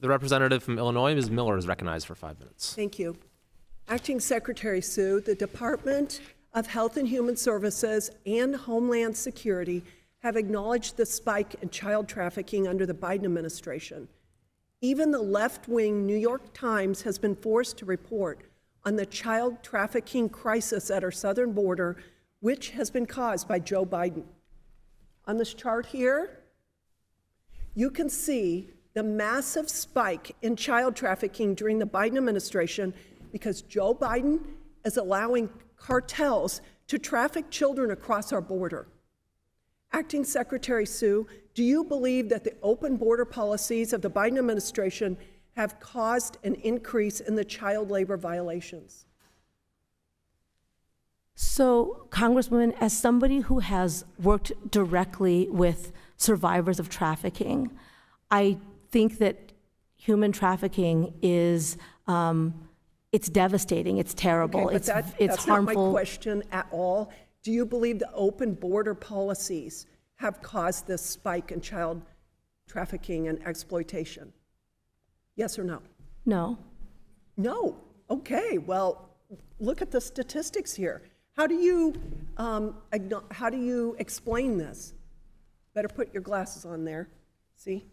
The representative from Illinois, Ms. Miller, is recognized for 5 minutes. Thank you. Acting Secretary Sue, the Department of Health and Human Services and Homeland Security have acknowledged the spike in child trafficking under the Biden administration. Even the left-wing New York Times has been forced to report on the child trafficking crisis at our southern border, which has been caused by Joe Biden. On this chart here, you can see the massive spike in child trafficking during the Biden administration because Joe Biden is allowing cartels to traffic children across our border. Acting Secretary Sue, do you believe that the open border policies of the Biden administration have caused an increase in the child labor violations? So, Congresswoman, as somebody who has worked directly with survivors of trafficking, I think that human trafficking is, it's devastating, it's terrible, Okay, it's that's harmful. not my question at all. Do you believe the open border policies have caused this spike in child trafficking and exploitation? Yes or no? No. No. Okay. Well, look at the statistics here. How do you explain this? Better put your glasses on there. See?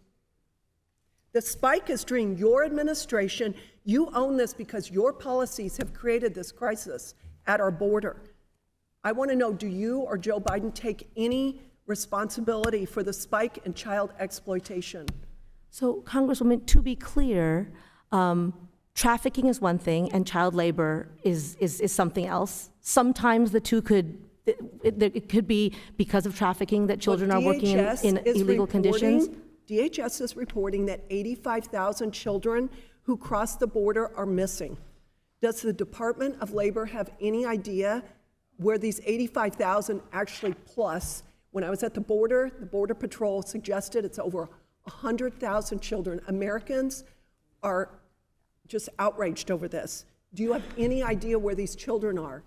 The spike is during your administration. You own this because your policies have created this crisis at our border. I want to know, do you or Joe Biden take any responsibility for the spike in child exploitation? So, Congresswoman, to be clear, trafficking is one thing and child labor is something else. Sometimes the two it could be because of trafficking that children are working in illegal conditions. DHS is reporting that 85,000 children who cross the border are missing. Does the Department of Labor have any idea where these 85,000 actually plus? When I was at the Border Patrol suggested it's over 100,000 children. Americans are just outraged over this. Do you have any idea where these children are?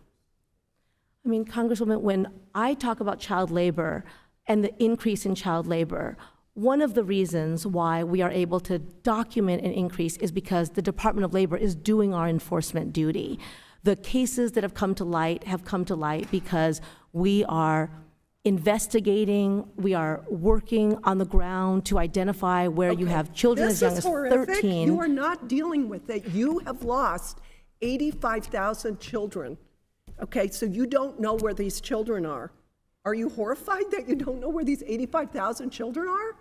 I mean, Congresswoman, when I talk about child labor and the increase in child labor, one of the reasons why we are able to document an increase is because the Department of Labor is doing our enforcement duty. The cases that have come to light because we are investigating, we are working on the ground to identify where you have children as young as 13. You are not dealing with it. You have lost 85,000 children. Okay, so you don't know where these children are. Are you horrified that you don't know where these 85,000 children are?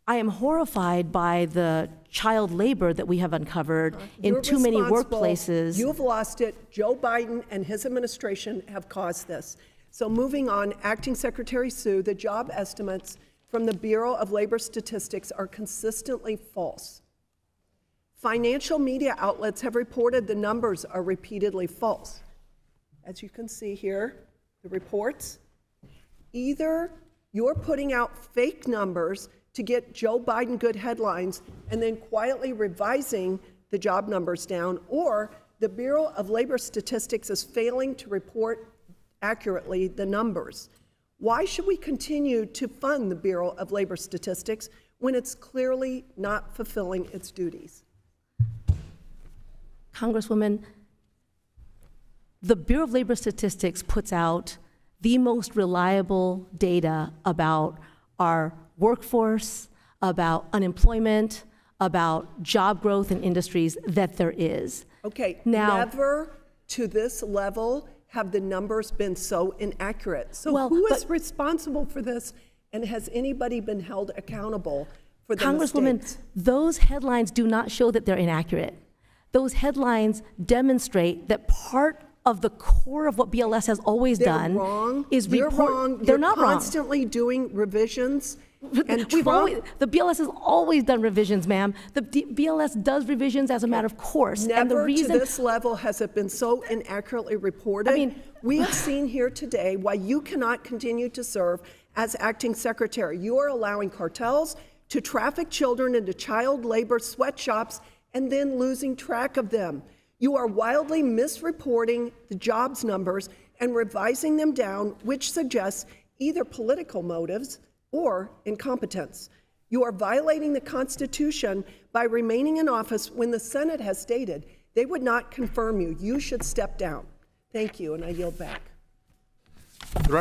I am horrified by the child labor that we have uncovered in too many workplaces. You've lost it. Joe Biden and his administration have caused this. So moving on, Acting Secretary Sue, the job estimates from the Bureau of Labor Statistics are consistently false. Financial media outlets have reported the numbers are repeatedly false. As you can see here, the reports, either you're putting out fake numbers to get Joe Biden good headlines and then quietly revising the job numbers down, or the Bureau of Labor Statistics is failing to report accurately the numbers. Why should we continue to fund the Bureau of Labor Statistics when it's clearly not fulfilling its duties? Congresswoman, the Bureau of Labor Statistics puts out the most reliable data about our workforce, about unemployment, about job growth in industries that there is. Okay, now, never to this level have the numbers been so inaccurate. So who is responsible for this, and has anybody been held accountable for the Congresswoman, mistakes? those headlines do not show that they're inaccurate. Those headlines demonstrate that part of the core of what BLS has always done is report. You're wrong. They're not wrong. You're constantly doing revisions. And the BLS has always done revisions, ma'am. The BLS does revisions as a matter of course. Never and the reason, to this level has it been so inaccurately reported. I mean, we have seen here today why you cannot continue to serve as acting secretary. You are allowing cartels to traffic children into child labor sweatshops and then losing track of them. You are wildly misreporting the jobs numbers and revising them down, which suggests either political motives or incompetence. You are violating the Constitution by remaining in office when the Senate has stated they would not confirm you. You should step down. Thank you, and I yield back.